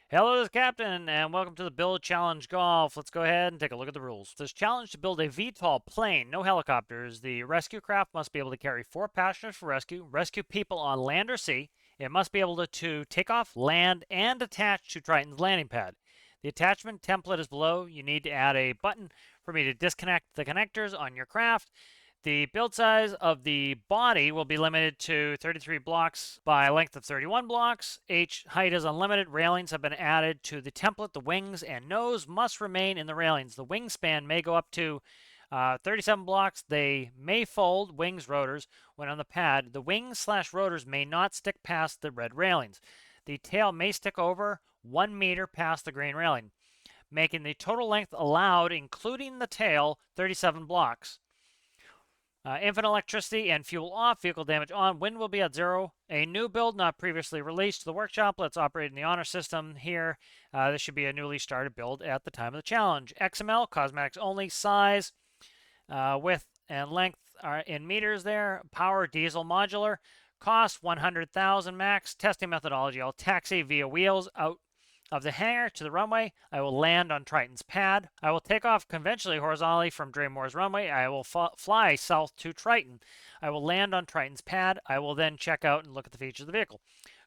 Hello, this is Captain, and welcome to the Build Challenge Golf. Let's go ahead and take a look at the rules. This challenge to build a VTOL plane, no helicopters. The rescue craft must be able to carry 4 passengers for rescue people on land or sea. It must be able to take off, land, and attach to Triton's landing pad. The attachment template is below. You need to add a button for me to disconnect the connectors on your craft. The build size of the body will be limited to 33 blocks by length of 31 blocks. Height is unlimited. Railings have been added to the template. The wings and nose must remain in the railings. The wingspan may go up to 37 blocks. They may fold, wings, rotors, when on the pad. The wings/rotors may not stick past the red railings. The tail may stick over 1 meter past the green railing, making the total length allowed, including the tail, 37 blocks. Infinite electricity and fuel off, vehicle damage on, wind will be at 0. A new build not previously released to the workshop. Let's operate in the honor system here. This should be a newly started build at the time of the challenge. XML, cosmetics only, size, width, and length are in meters there. Power, diesel, modular. Cost, 100,000 max. Testing methodology, I'll taxi via wheels out of the hangar to the runway. I will land on Triton's pad. I will take off conventionally horizontally from Draymore's runway. I will fly south to Triton. I will land on Triton's pad. I will then check out and look at the features of the vehicle.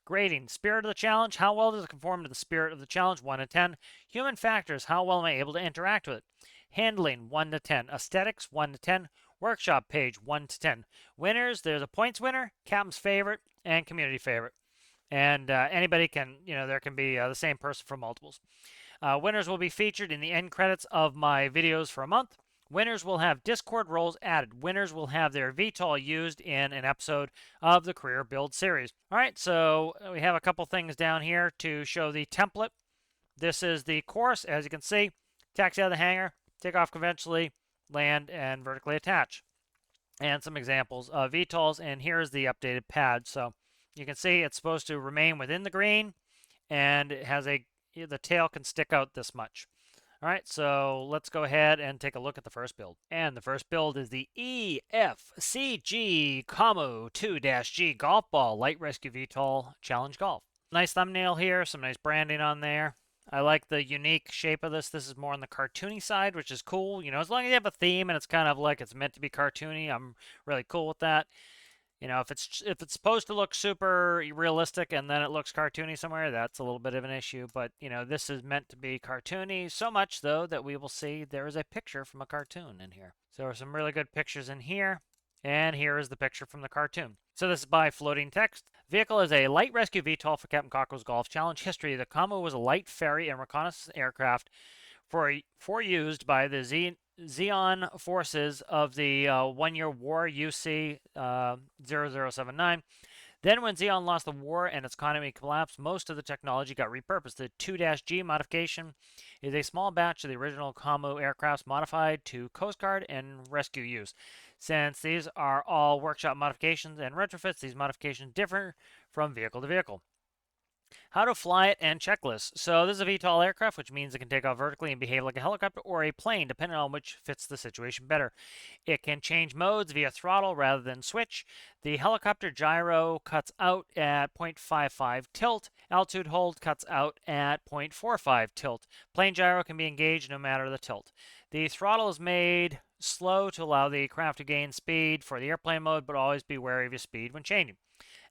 Grading. Spirit of the challenge. How well does it conform to the spirit of the challenge? 1 to 10. Human factors. How well am I able to interact with it? Handling. 1 to 10. Aesthetics. 1 to 10. Workshop page. 1 to 10. Winners. There's a points winner, captain's favorite, and community favorite. And anybody can, there can be the same person for multiples. Winners will be featured in the end credits of my videos for a month. Winners will have Discord roles added. Winners will have their VTOL used in an episode of the Career Build series. All right, so we have a couple things down here to show the template. This is the course, as you can see. Taxi out of the hangar, take off conventionally, land, and vertically attach. And some examples of VTOLs, and here's the updated pad. So you can see it's supposed to remain within the green, and it has the tail can stick out this much. All right, so let's go ahead and take a look at the first build. And the first build is the EFCG Commu 2-G Golf Ball Light Rescue VTOL Challenge Golf. Nice thumbnail here, some nice branding on there. I like the unique shape of this. This is more on the cartoony side, which is cool. As long as you have a theme and it's kind of like it's meant to be cartoony, I'm really cool with that. If it's supposed to look super realistic and then it looks cartoony somewhere, that's a little bit of an issue. But this is meant to be cartoony, so much though that we will see there is a picture from a cartoon in here. So there are some really good pictures in here, and here is the picture from the cartoon. So this is by Floating Text. Vehicle is a light rescue VTOL for Captain Cockrell's Golf Challenge history. The Commu was a light ferry and reconnaissance aircraft for used by the Zeon forces of the 1-year war UC 0079. Then when Zeon lost the war and its economy collapsed, most of the technology got repurposed. The 2-G modification is a small batch of the original Commu aircrafts modified to Coast Guard and rescue use. Since these are all workshop modifications and retrofits, these modifications differ from vehicle to vehicle. How to fly it and checklist. So this is a VTOL aircraft, which means it can take off vertically and behave like a helicopter or a plane, depending on which fits the situation better. It can change modes via throttle rather than switch. The helicopter gyro cuts out at 0.55 tilt. Altitude hold cuts out at 0.45 tilt. Plane gyro can be engaged no matter the tilt. The throttle is made slow to allow the craft to gain speed for the airplane mode, but always be wary of your speed when changing.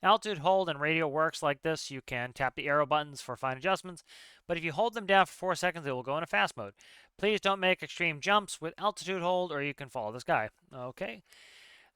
Altitude hold and radio works like this. You can tap the arrow buttons for fine adjustments, but if you hold them down for 4 seconds, it will go into fast mode. Please don't make extreme jumps with altitude hold or you can follow the sky. Okay,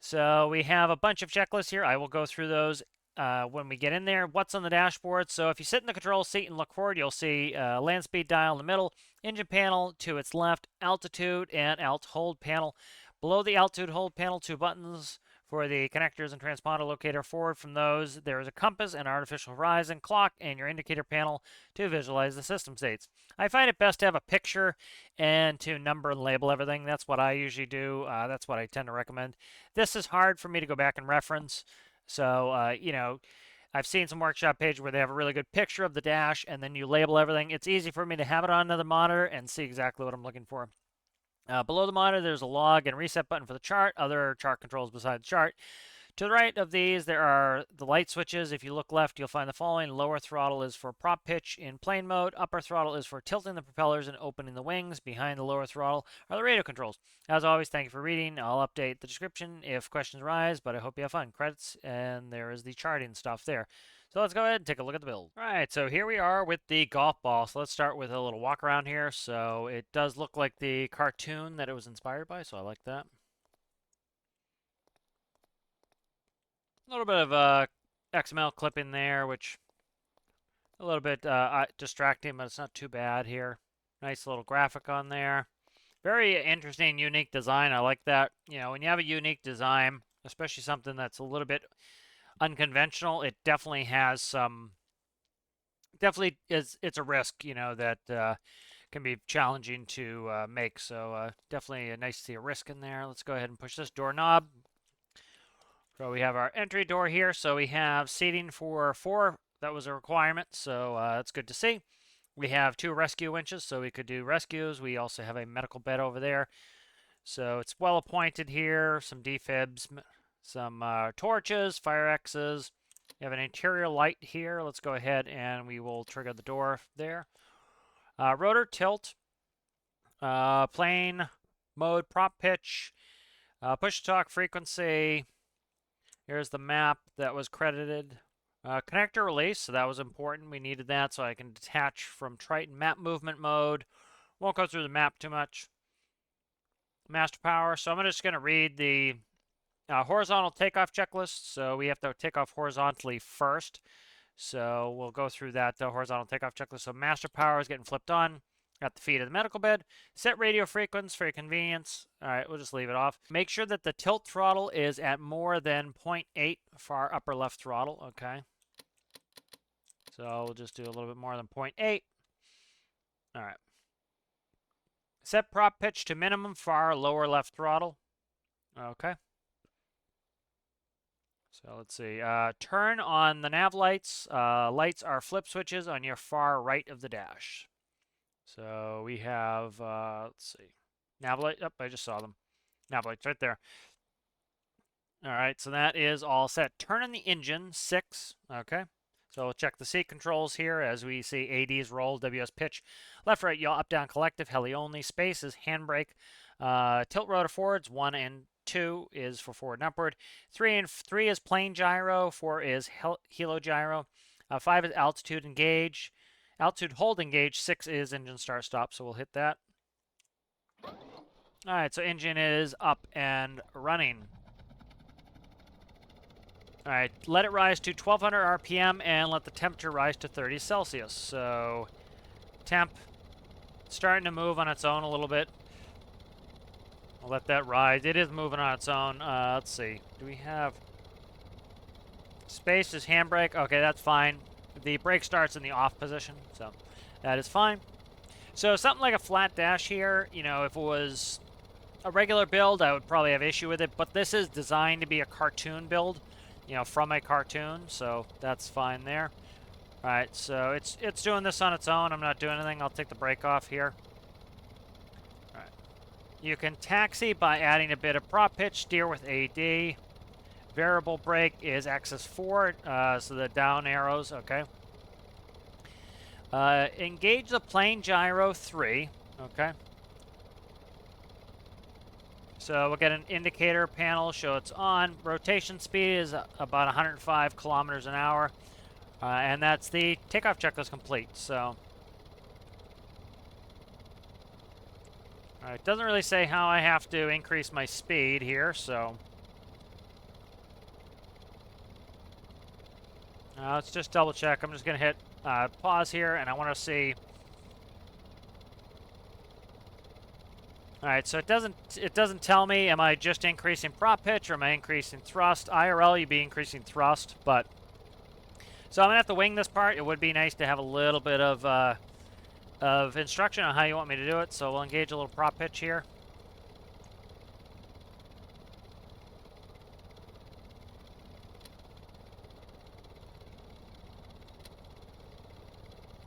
so we have a bunch of checklists here. I will go through those when we get in there. What's on the dashboard? So if you sit in the control seat and look forward, you'll see land speed dial in the middle, engine panel to its left, altitude and alt hold panel. Below the altitude hold panel, 2 buttons for the connectors and transponder locator. Forward from those, there is a compass and artificial horizon, clock, and your indicator panel to visualize the system states. I find it best to have a picture and to number and label everything. That's what I usually do. That's what I tend to recommend. This is hard for me to go back and reference. So, I've seen some workshop pages where they have a really good picture of the dash and then you label everything. It's easy for me to have it on another monitor and see exactly what I'm looking for. Below the monitor, there's a log and reset button for the chart, other chart controls beside the chart. To the right of these, there are the light switches. If you look left, you'll find the following. Lower throttle is for prop pitch in plane mode. Upper throttle is for tilting the propellers and opening the wings. Behind the lower throttle are the radio controls. As always, thank you for reading. I'll update the description if questions arise, but I hope you have fun. Credits, and there is the charting stuff there. So let's go ahead and take a look at the build. All right, so here we are with the golf ball. So let's start with a little walk around here. So it does look like the cartoon that it was inspired by, so I like that. A little bit of XML clipping there, which a little bit distracting, but it's not too bad here. Nice little graphic on there. Very interesting, unique design. I like that. You know, when you have a unique design, especially something that's a little bit unconventional, it definitely has some. Definitely it's a risk, you know, that can be challenging to make. So definitely nice to see a risk in there. Let's go ahead and push this doorknob. So we have our entry door here. So we have seating for 4. That was a requirement, so that's good to see. We have 2 rescue winches, so we could do rescues. We also have a medical bed over there. So it's well appointed here. Some defibs, some torches, fire X's. We have an interior light here. Let's go ahead and we will trigger the door there. Rotor tilt, plane mode, prop pitch, push to talk frequency. Here's the map that was credited. Connector release, so that was important. We needed that so I can detach from Triton map movement mode. Won't go through the map too much. Master power, so I'm just going to read the horizontal takeoff checklist. So we have to take off horizontally first. So we'll go through that horizontal takeoff checklist. So master power is getting flipped on at the feet of the medical bed. Set radio frequency for your convenience. All right, we'll just leave it off. Make sure that the tilt throttle is at more than 0.8 for our upper left throttle. Okay. So we'll just do a little bit more than 0.8. All right. Set prop pitch to minimum for our lower left throttle. Okay. So let's see. Turn on the nav lights. Lights are flip switches on your far right of the dash. So we have, let's see. Nav light. Yep, I just saw them. Nav lights right there. All right, so that is all set. Turn on the engine, 6. Okay. So we'll check the seat controls here as we see ADs roll, WS pitch, left, right, yaw, up, down, collective, heli only, space is handbrake, tilt rotor forwards, 1 and 2 is for forward and upward, 3 is plane gyro, 4 is helo gyro, 5 is altitude engage, altitude hold engage, 6 is engine start stop, so we'll hit that. All right, so engine is up and running. All right, let it rise to 1200 RPM and let the temperature rise to 30 Celsius. So temp starting to move on its own a little bit. I'll let that rise. It is moving on its own. Let's see. Do we have space is handbrake? Okay, that's fine. The brake starts in the off position, so that is fine. So something like a flat dash here, you know, if it was a regular build, I would probably have issue with it, but this is designed to be a cartoon build. You know, from a cartoon, so that's fine there. All right, so it's doing this on its own. I'm not doing anything. I'll take the brake off here. All right. You can taxi by adding a bit of prop pitch, steer with AD. Variable brake is axis 4, so the down arrows, okay. Engage the plane gyro 3, okay. So we'll get an indicator panel, show it's on. Rotation speed is about 105 kilometers an hour. And that's the takeoff checklist complete. So, all right, it doesn't really say how I have to increase my speed here, so. Let's just double check. I'm just going to hit pause here, and I want to see. All right, so it doesn't tell me, am I just increasing prop pitch or am I increasing thrust? IRL, you'd be increasing thrust, but so I'm gonna have to wing this part. It would be nice to have a little bit of instruction on how you want me to do it. So we'll engage a little prop pitch here.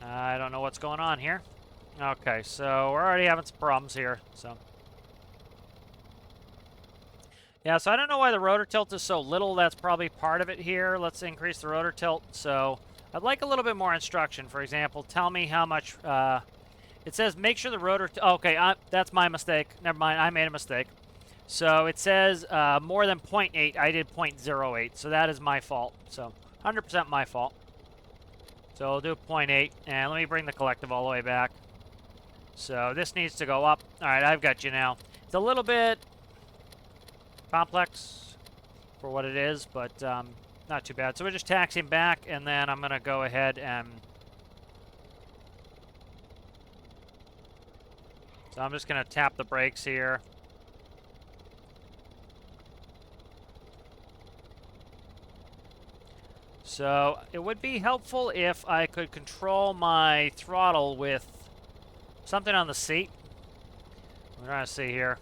I don't know what's going on here. Okay, so we're already having some problems here. So Yeah, so I don't know why the rotor tilt is so little. That's probably part of it here. Let's increase the rotor tilt. So I'd like a little bit more instruction. For example, tell me how much... it says make sure the rotor... okay, that's my mistake. Never mind, I made a mistake. So it says more than 0.8. I did 0.08, so that is my fault. So 100% my fault. So I'll do 0.8, and let me bring the collective all the way back. So this needs to go up. All right, I've got you now. It's a little bit complex for what it is, but not too bad. So we're just taxiing back, and then I'm going to go ahead and... So I'm just going to tap the brakes here. So it would be helpful if I could control my throttle with something on the seat. We're trying to see here.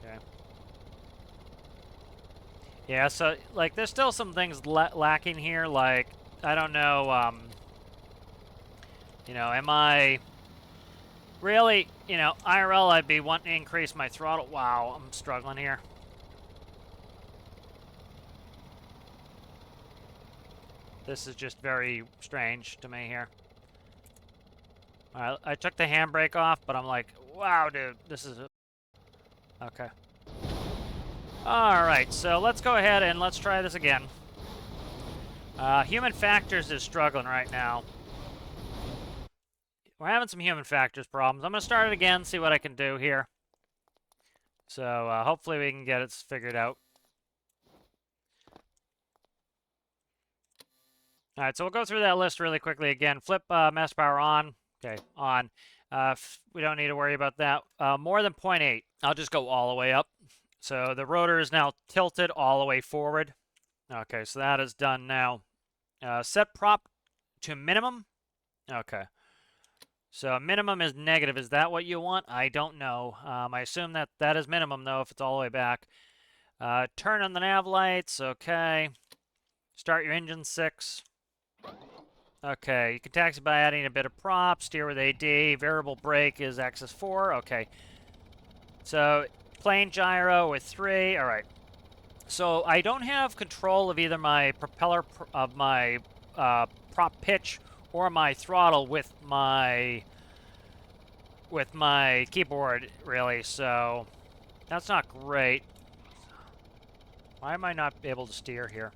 Okay. Yeah, so like there's still some things lacking here. Like I don't know. You know, am I really? You know, IRL I'd be wanting to increase my throttle. Wow, I'm struggling here. This is just very strange to me here. I took the handbrake off, but I'm like, wow, dude, this is... Okay. Alright, so let's go ahead and let's try this again. Human factors is struggling right now. We're having some human factors problems. I'm going to start it again, see what I can do here. So hopefully we can get it figured out. All right, so we'll go through that list really quickly again. Flip mass power on. Okay, on. We don't need to worry about that. More than 0.8. I'll just go all the way up. So the rotor is now tilted all the way forward. Okay, so that is done now. Set prop to minimum. Okay. So minimum is negative. Is that what you want? I don't know. I assume that that is minimum, though, if it's all the way back. Turn on the nav lights. Okay. Start your engine 6. Okay, you can taxi by adding a bit of prop, steer with AD, variable brake is axis 4, okay. So, plane gyro with 3, alright. So, I don't have control of either my propeller, of my prop pitch, or my throttle with my keyboard, really, so that's not great. Why am I not able to steer here?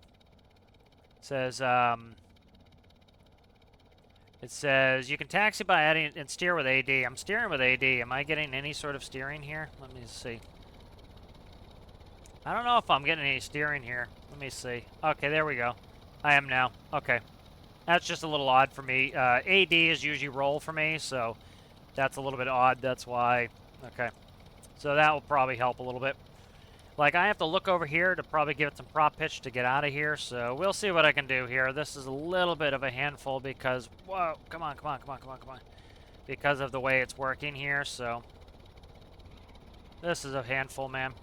It says, you can taxi by adding and steer with AD. I'm steering with AD. Am I getting any sort of steering here? Let me see. I don't know if I'm getting any steering here. Let me see. Okay, there we go. I am now. Okay. That's just a little odd for me. AD is usually roll for me, so that's a little bit odd. That's why. Okay. So that will probably help a little bit. Like, I have to look over here to probably give it some prop pitch to get out of here, so we'll see what I can do here. This is a little bit of a handful because, whoa, come on. Because of the way it's working here, so this is a handful, man.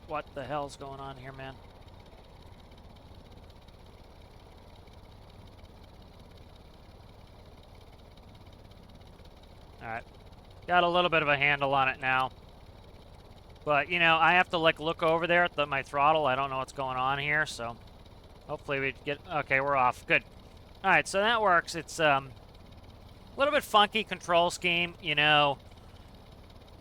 What the hell's going on here, man? Alright. Got a little bit of a handle on it now. But, you know, I have to, like, look over there at my throttle. I don't know what's going on here, so hopefully we get... Okay, we're off. Good. All right, so that works. It's a little bit funky control scheme, you know.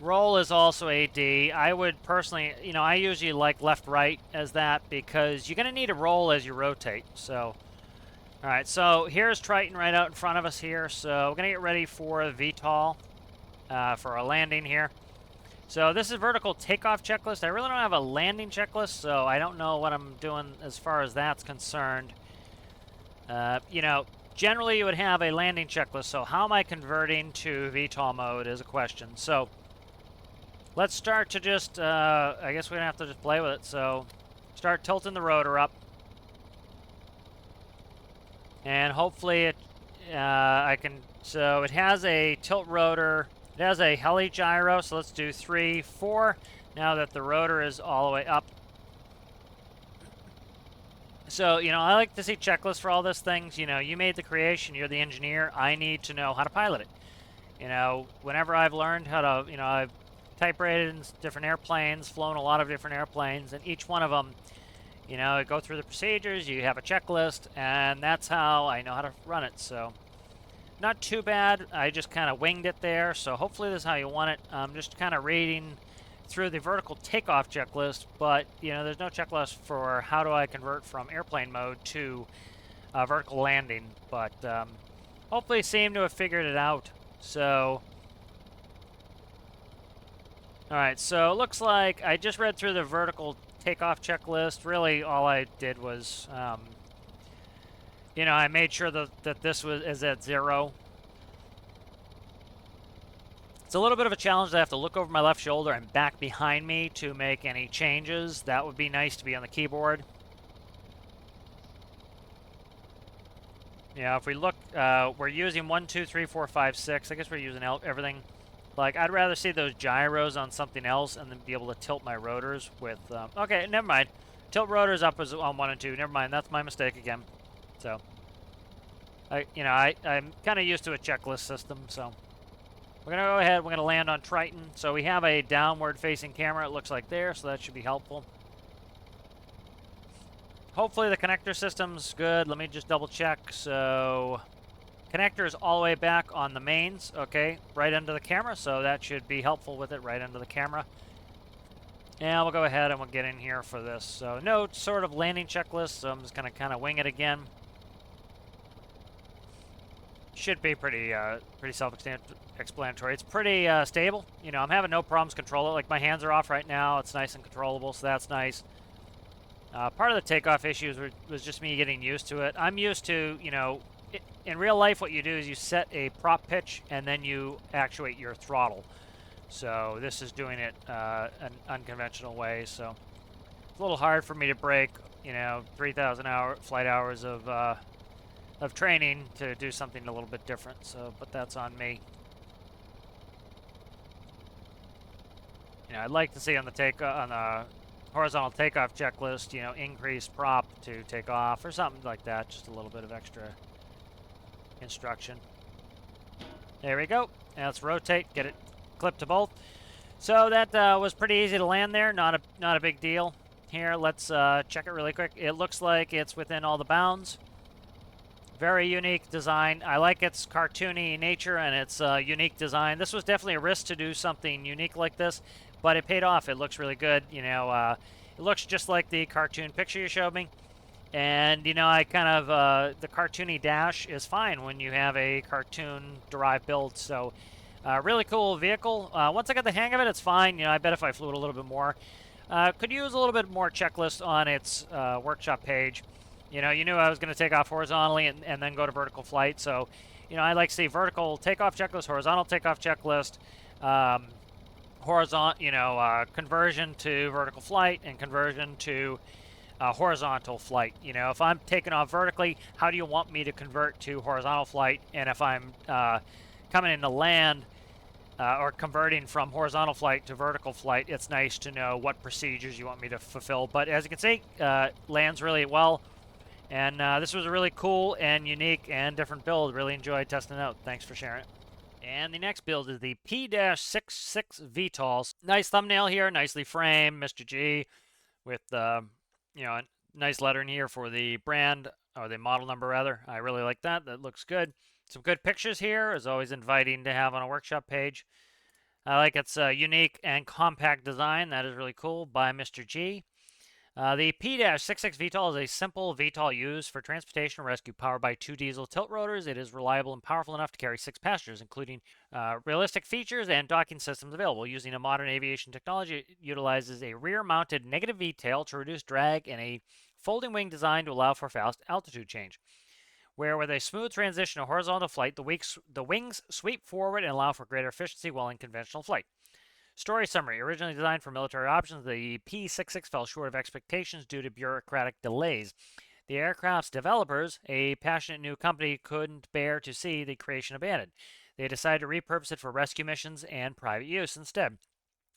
Roll is also AD. I would personally, you know, I usually like left-right as that because you're going to need a roll as you rotate, so... All right, so here's Triton right out in front of us here, so we're going to get ready for the VTOL. For a landing here. So this is vertical takeoff checklist. I really don't have a landing checklist, so I don't know what I'm doing as far as that's concerned. You know, generally you would have a landing checklist, so how am I converting to VTOL mode is a question. So let's start to just, I guess we're going to have to just play with it. So start tilting the rotor up. And hopefully it, I can, so it has a tilt rotor. It has a heli gyro, so let's do 3, 4, now that the rotor is all the way up. So, you know, I like to see checklists for all these things. You know, you made the creation, you're the engineer, I need to know how to pilot it. You know, whenever I've learned how to, you know, I've type rated in different airplanes, flown a lot of different airplanes, and each one of them, you know, go through the procedures, you have a checklist, and that's how I know how to run it. So, not too bad. I just kind of winged it there. So hopefully this is how you want it. I'm just kind of reading through the vertical takeoff checklist, but you know, there's no checklist for how do I convert from airplane mode to vertical landing. But hopefully seem to have figured it out. So, all right. So it looks like I just read through the vertical takeoff checklist. Really, all I did was, you know, I made sure that this is at 0. It's a little bit of a challenge. I have to look over my left shoulder and back behind me to make any changes. That would be nice to be on the keyboard. Yeah, if we look, we're using 1, 2, 3, 4, 5, 6. I guess we're using everything. Like, I'd rather see those gyros on something else and then be able to tilt my rotors with... okay, never mind. Tilt rotors up is on 1 and 2. Never mind, that's my mistake again. So, I'm kind of used to a checklist system, so... We're going to go ahead, we're going to land on Triton. So we have a downward facing camera, it looks like there, so that should be helpful. Hopefully the connector system's good. Let me just double check. So connector is all the way back on the mains, okay, right under the camera, so that should be helpful with it right under the camera. And we'll go ahead and we'll get in here for this. So no sort of landing checklist, so I'm just going to kind of wing it again. Should be pretty self-explanatory. It's pretty stable. You know, I'm having no problems controlling it. Like, my hands are off right now. It's nice and controllable, so that's nice. Part of the takeoff issues was just me getting used to it. I'm used to, you know, in real life what you do is you set a prop pitch and then you actuate your throttle. So this is doing it an unconventional way. So it's a little hard for me to break, you know, 3,000 flight hours of training to do something a little bit different. So, but that's on me. You know, I'd like to see on the horizontal takeoff checklist, you know, increase prop to take off or something like that. Just a little bit of extra instruction. There we go. Now let's rotate, get it clipped to both. So that was pretty easy to land there. Not a big deal. Here, let's check it really quick. It looks like it's within all the bounds. Very unique design. I like its cartoony nature and its unique design. This was definitely a risk to do something unique like this, but it paid off. It looks really good. You know, it looks just like the cartoon picture you showed me. And, you know, I kind of, the cartoony dash is fine when you have a cartoon-derived build. So, really cool vehicle. Once I got the hang of it, it's fine. You know, I bet if I flew it a little bit more. Could use a little bit more checklist on its workshop page. You know, you knew I was going to take off horizontally and then go to vertical flight. So, you know, I like to see vertical takeoff checklist, horizontal takeoff checklist, conversion to vertical flight and conversion to horizontal flight. You know, if I'm taking off vertically, how do you want me to convert to horizontal flight? And if I'm coming in to land or converting from horizontal flight to vertical flight, it's nice to know what procedures you want me to fulfill. But as you can see, lands really well. And this was a really cool and unique and different build. Really enjoyed testing it out. Thanks for sharing it. And the next build is the P-66 VTOL. Nice thumbnail here, nicely framed, Mr.G, with you know, nice lettering here for the brand, or the model number rather. I really like that. That looks good. Some good pictures here, as always inviting to have on a workshop page. I like its unique and compact design. That is really cool by Mr.G. The P-66 VTOL is a simple VTOL used for transportation and rescue, powered by 2 diesel tilt rotors. It is reliable and powerful enough to carry 6 passengers, including realistic features and docking systems available. Using a modern aviation technology, it utilizes a rear-mounted negative V-tail to reduce drag and a folding wing design to allow for fast altitude change. Where with a smooth transition to horizontal flight, the wings sweep forward and allow for greater efficiency while in conventional flight. Story summary. Originally designed for military options, the P-66 fell short of expectations due to bureaucratic delays. The aircraft's developers, a passionate new company, couldn't bear to see the creation abandoned. They decided to repurpose it for rescue missions and private use instead.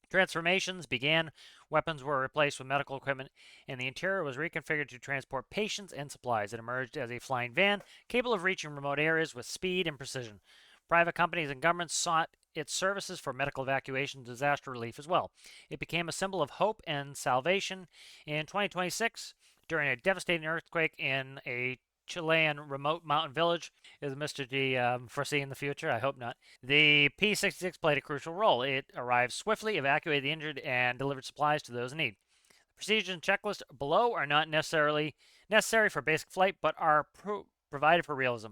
Transformations began, weapons were replaced with medical equipment, and the interior was reconfigured to transport patients and supplies. It emerged as a flying van, capable of reaching remote areas with speed and precision. Private companies and governments sought its services for medical evacuation and disaster relief as well. It became a symbol of hope and salvation. In 2026, during a devastating earthquake in a Chilean remote mountain village, is Mr.G foreseeing the future? I hope not. The P-66 played a crucial role. It arrived swiftly, evacuated the injured, and delivered supplies to those in need. Procedures and checklists below are not necessarily necessary for basic flight, but are provided for realism.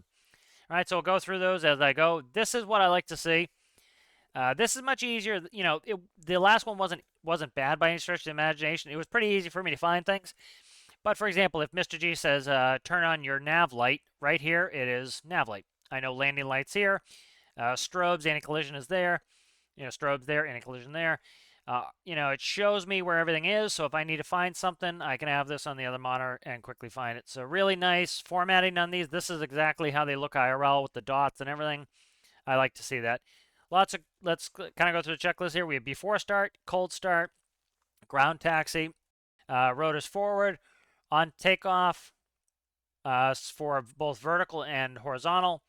All right, so we'll go through those as I go. This is what I like to see. This is much easier. You know, the last one wasn't bad by any stretch of the imagination. It was pretty easy for me to find things. But for example, if Mr.G says, turn on your nav light, right here, it is nav light. I know landing lights here. Strobes, anti-collision is there. You know, strobes there, anti-collision there. You know, it shows me where everything is, so if I need to find something, I can have this on the other monitor and quickly find it. So really nice formatting on these. This is exactly how they look IRL with the dots and everything. I like to see that. Let's kind of go through the checklist here. We have before start, cold start, ground taxi, rotors forward, on takeoff for both vertical and horizontal.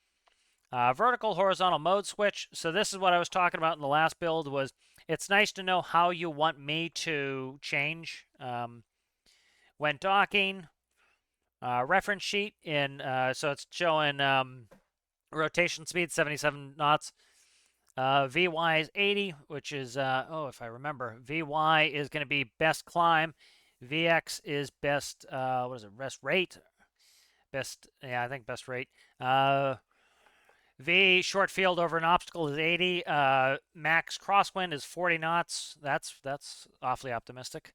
Vertical, horizontal mode switch. So this is what I was talking about in the last build was it's nice to know how you want me to change when docking. Reference sheet in, so it's showing rotation speed 77 knots. VY is 80, which is, if I remember, VY is going to be best climb. VX is best, best rate? Best, yeah, I think best rate. V short field over an obstacle is 80. Max crosswind is 40 knots. That's awfully optimistic.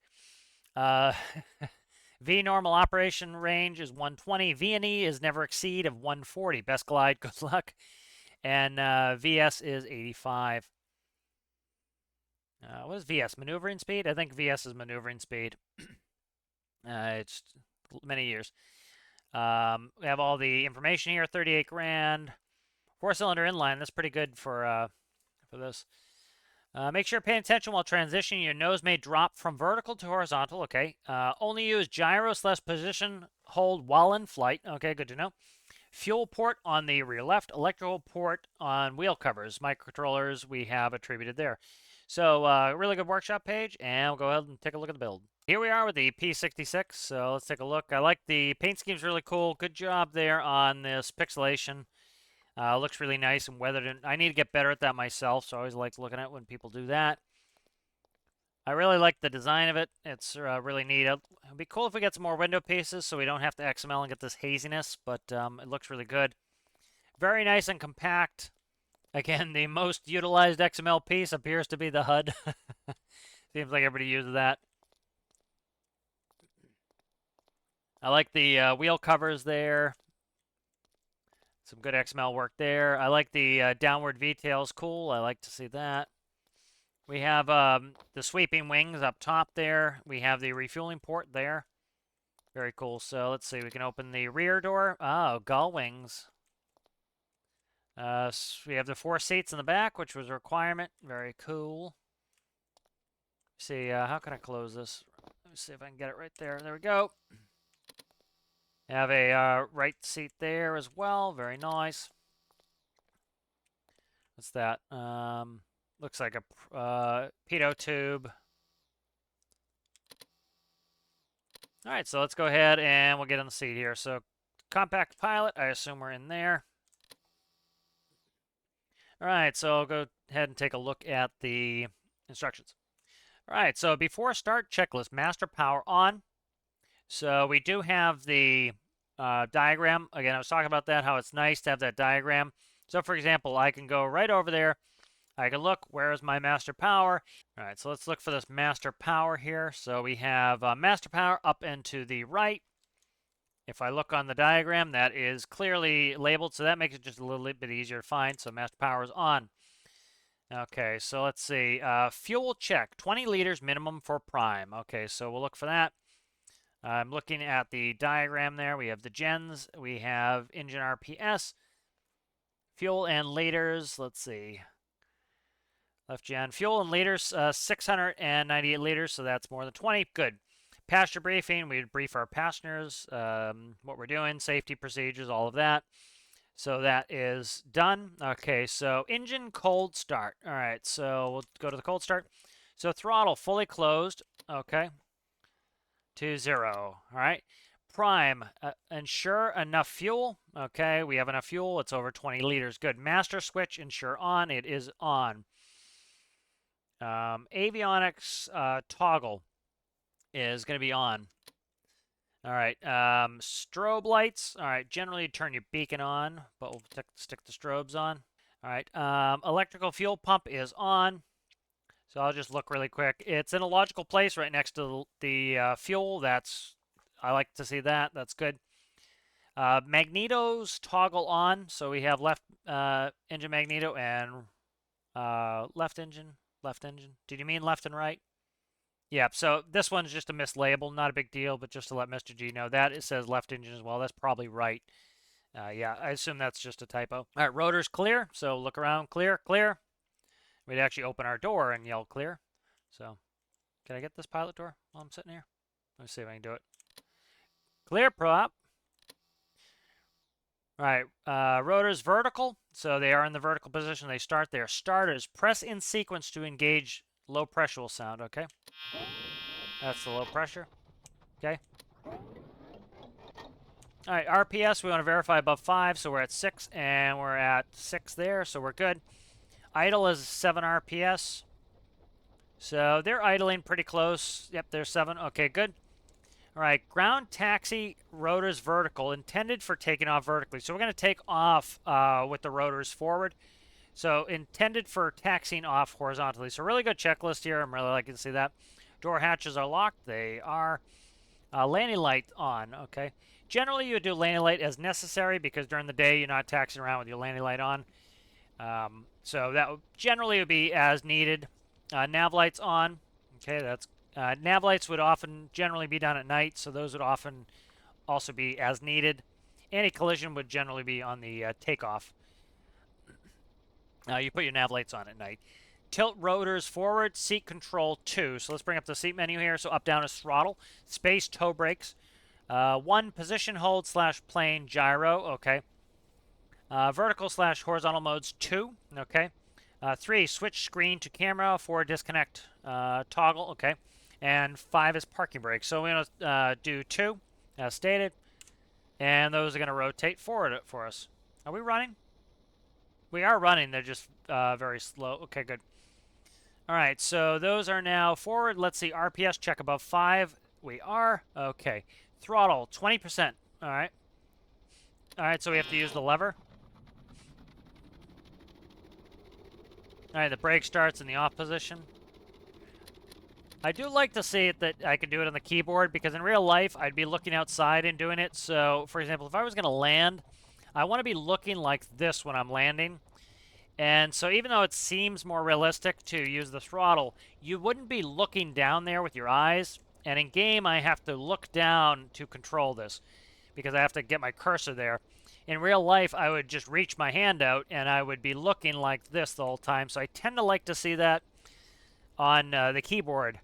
V normal operation range is 120. V and E is never exceed of 140. Best glide, good luck. And VS is 85. What is VS? Maneuvering speed? I think VS is maneuvering speed. It's many years. We have all the information here. 38 grand. 4-cylinder inline. That's pretty good for this. Make sure you're paying attention while transitioning. Your nose may drop from vertical to horizontal. Okay. Only use gyro/position hold while in flight. Okay, good to know. Fuel port on the rear left. Electrical port on wheel covers. Microcontrollers we have attributed there. So really good workshop page, and we'll go ahead and take a look at the build. Here we are with the P66. So let's take a look. I like the paint scheme's really cool. Good job there on this pixelation. Looks really nice and weathered. And I need to get better at that myself, so I always like looking at when people do that. I really like the design of it. It's really neat. It'd be cool if we get some more window pieces so we don't have to XML and get this haziness, but it looks really good. Very nice and compact. Again, the most utilized XML piece appears to be the HUD. Seems like everybody uses that. I like the wheel covers there. Some good XML work there. I like the downward VTOLs. Cool. I like to see that. We have the sweeping wings up top there. We have the refueling port there. Very cool. So let's see. We can open the rear door. Oh, gull wings. So we have the 4 seats in the back, which was a requirement. Very cool. Let's see, how can I close this? Let me see if I can get it right there. There we go. Have a right seat there as well. Very nice. What's that? Looks like a pitot tube. All right, so let's go ahead and we'll get on the seat here. So compact pilot, I assume we're in there. All right, so I'll go ahead and take a look at the instructions. All right, so before start checklist, master power on. So we do have the diagram. Again, I was talking about that, how it's nice to have that diagram. So for example, I can go right over there. I can look, where is my master power? All right, so let's look for this master power here. So we have master power up and to the right. If I look on the diagram, that is clearly labeled, so that makes it just a little bit easier to find. So master power is on. Okay, so let's see. Fuel check, 20 liters minimum for prime. Okay, so we'll look for that. I'm looking at the diagram there. We have the gens. We have engine RPS. Fuel and liters. Let's see. Left gen. Fuel and liters, 698 liters, so that's more than 20. Good. Passenger briefing. We brief our passengers, what we're doing, safety procedures, all of that. So that is done. Okay, so engine cold start. All right, so we'll go to the cold start. So throttle fully closed. Okay, to 0. All right. Prime, ensure enough fuel. Okay, we have enough fuel. It's over 20 liters. Good. Master switch, ensure on. It is on. Avionics toggle is going to be on. All right. Strobe lights. All right. Generally, turn your beacon on, but we'll stick the strobes on. All right. Electrical fuel pump is on. So I'll just look really quick. It's in a logical place right next to the fuel. I like to see that. That's good. Magnetos toggle on. So we have left engine magneto and left engine. Left engine. Did you mean left and right? Yeah, so this one's just a mislabel. Not a big deal, but just to let Mr. G know that it says left engine as well. That's probably right. Yeah, I assume that's just a typo. All right, rotor's clear. So look around. Clear, clear. We'd actually open our door and yell clear. So can I get this pilot door while I'm sitting here? Let me see if I can do it. Clear prop. All right, rotors vertical. So they are in the vertical position. They start there. Starters, press in sequence to engage low pressure will sound, okay? That's the low pressure, okay? All right, RPS, we want to verify above 5, so we're at 6, and we're at 6 there, so we're good. Idle is 7 RPS. So they're idling pretty close. Yep, they're 7. Okay, good. All right, ground taxi rotors vertical, intended for taking off vertically. So we're going to take off with the rotors forward. So intended for taxiing off horizontally. So really good checklist here. I'm really liking to see that. Door hatches are locked. They are. Landing light on. Okay. Generally, you would do landing light as necessary because during the day you're not taxiing around with your landing light on. So that would generally be as needed. Nav lights on. Okay, that's nav lights would often generally be done at night, so those would often also be as needed. Anti-collision would generally be on the takeoff. You put your nav lights on at night. Tilt rotors forward, seat control 2. So let's bring up the seat menu here. So up, down is throttle. Space, toe brakes. 1, position hold / plane gyro. Okay. Vertical / horizontal modes 2. Okay. 3, switch screen to camera. 4, disconnect toggle. Okay. And 5 is parking brake. So we're going to do 2 as stated. And those are going to rotate forward for us. Are we running? We are running. They're just very slow. Okay, good. All right, so those are now forward. Let's see, RPS check above 5. We are. Okay. Throttle, 20%. All right. All right, so we have to use the lever. All right, the brake starts in the off position. I do like to see it that I can do it on the keyboard because in real life, I'd be looking outside and doing it. So, for example, if I was going to land, I want to be looking like this when I'm landing. And so even though it seems more realistic to use the throttle, you wouldn't be looking down there with your eyes. And in game, I have to look down to control this because I have to get my cursor there. In real life, I would just reach my hand out and I would be looking like this the whole time. So I tend to like to see that on the keyboard.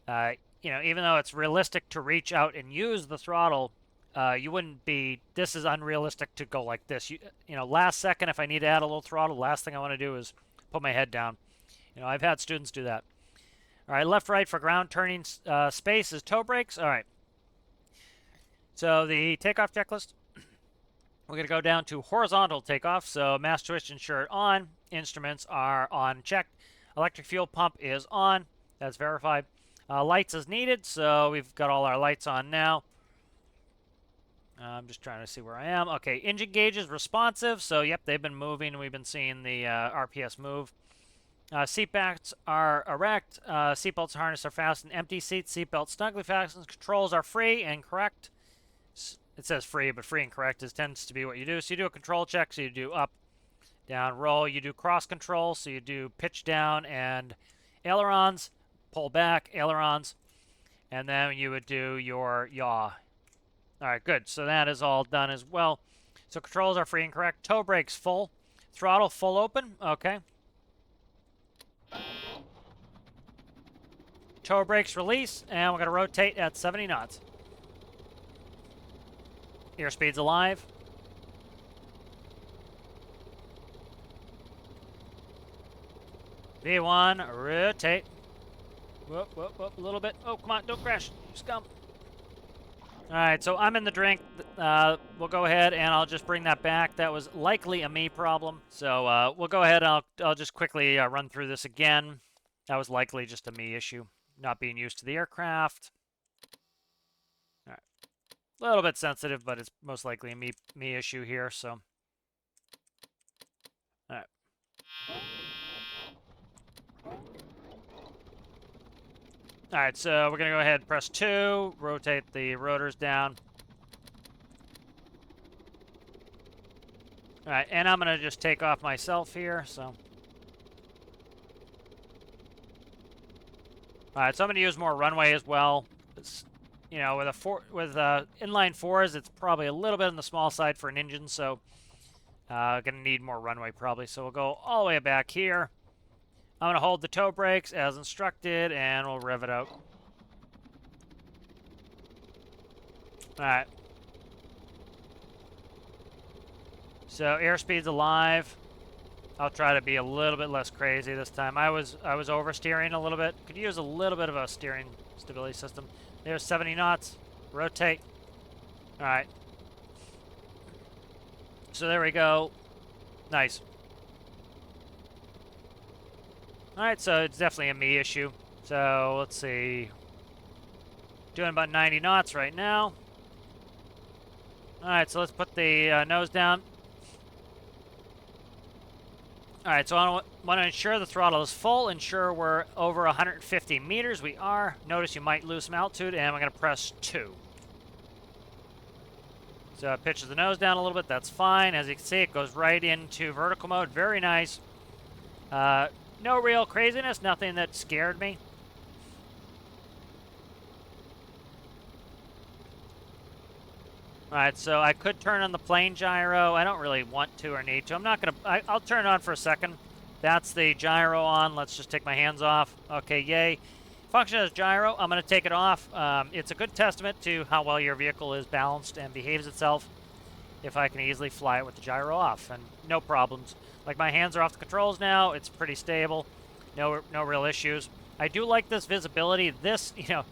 You know, even though it's realistic to reach out and use the throttle, you wouldn't be, this is unrealistic to go like this. You know, last second, if I need to add a little throttle, last thing I want to do is put my head down. You know, I've had students do that. All right, left, right for ground turning space is toe brakes. All right. So the takeoff checklist, we're going to go down to horizontal takeoff. So mass twitch ensure on. Instruments are on checked. Electric fuel pump is on. That's verified. Lights as needed. So we've got all our lights on now. I'm just trying to see where I am. Okay, engine gauge is responsive. So, yep, they've been moving. We've been seeing the RPS move. Seat backs are erect. Seatbelts harness are fastened. Empty seats. Seatbelt snugly fastened. Controls are free and correct. It says free, but free and correct tends to be what you do. So you do a control check. So you do up, down, roll. You do cross control. So you do pitch down and ailerons. Pull back, ailerons. And then you would do your yaw. All right, good. So that is all done as well. So controls are free and correct. Toe brakes full. Throttle full open. Okay. Toe brakes release, and we're going to rotate at 70 knots. Airspeed's alive. V1, rotate. Whoop, whoop, whoop, a little bit. Oh, come on, don't crash, you scum. Alright, so I'm in the drink. We'll go ahead and I'll just bring that back. That was likely a me problem. So we'll go ahead and I'll just quickly run through this again. That was likely just a me issue. Not being used to the aircraft. Alright. A little bit sensitive, but it's most likely a me issue here, so. Alright. Alright, so we're going to go ahead and press 2, rotate the rotors down. Alright, and I'm going to just take off myself here, so. Alright, so I'm going to use more runway as well. It's, you know, with inline 4s, it's probably a little bit on the small side for an engine, so going to need more runway probably. So we'll go all the way back here. I'm going to hold the toe brakes as instructed, and we'll rev it out. Alright. So airspeed's alive. I'll try to be a little bit less crazy this time. I was oversteering a little bit. Could use a little bit of a steering stability system. There's 70 knots. Rotate. Alright. So there we go. Nice. Alright, so it's definitely a me issue. So let's see. Doing about 90 knots right now. Alright, so let's put the nose down. Alright, so I want to ensure the throttle is full. Ensure we're over 150 meters. We are. Notice you might lose some altitude, and I'm going to press 2. So it pitches the nose down a little bit. That's fine. As you can see, it goes right into vertical mode. Very nice. No real craziness. Nothing that scared me. Alright, so I could turn on the plane gyro. I don't really want to or need to. I'm not going to... I'll turn it on for a second. That's the gyro on. Let's just take my hands off. Okay, yay. Function as gyro. I'm going to take it off. It's a good testament to how well your vehicle is balanced and behaves itself if I can easily fly it with the gyro off. And no problems. Like, my hands are off the controls now. It's pretty stable. No real issues. I do like this visibility. This, you know...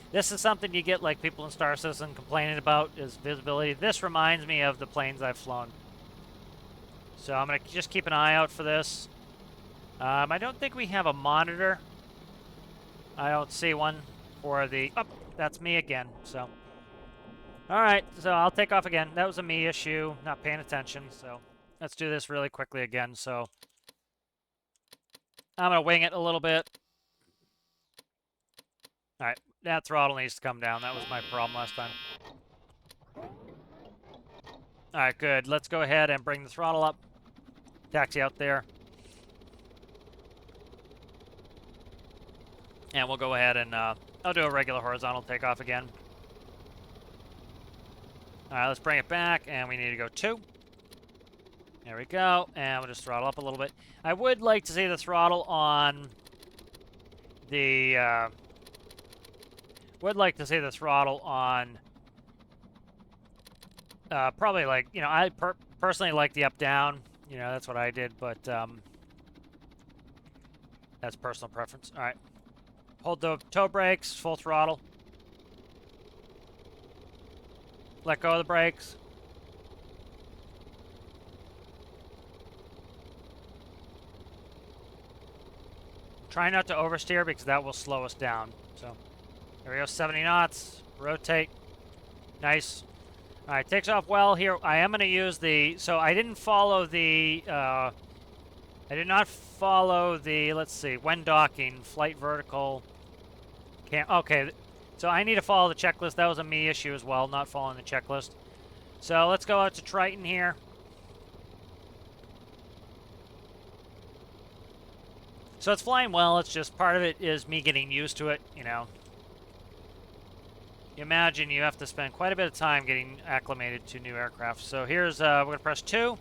This is something you get like people in Star Citizen complaining about is visibility. This reminds me of the planes I've flown. So I'm going to just keep an eye out for this. I don't think we have a monitor. I don't see one for the... Oh, that's me again. So, alright, so I'll take off again. That was a me issue, not paying attention. So let's do this really quickly again. So I'm going to wing it a little bit. Alright. That throttle needs to come down. That was my problem last time. Alright, good. Let's go ahead and bring the throttle up. Taxi out there. And we'll go ahead and I'll do a regular horizontal takeoff again. Alright, let's bring it back, and we need to go 2. There we go. And we'll just throttle up a little bit. I would like to see the throttle on the... Would like to see the throttle on, probably like, you know, I personally like the up-down. You know, that's what I did, but that's personal preference. All right. Hold the toe brakes, full throttle. Let go of the brakes. Try not to oversteer because that will slow us down, so... There we go, 70 knots. Rotate. Nice. All right, takes off well here. I am going to use the... So I didn't follow the... I did not follow the... Let's see. When docking, flight vertical... Okay, so I need to follow the checklist. That was a me issue as well, not following the checklist. So let's go out to Triton here. So it's flying well. It's just part of it is me getting used to it, you know. You imagine you have to spend quite a bit of time getting acclimated to new aircraft. So here's, we're going to press 2,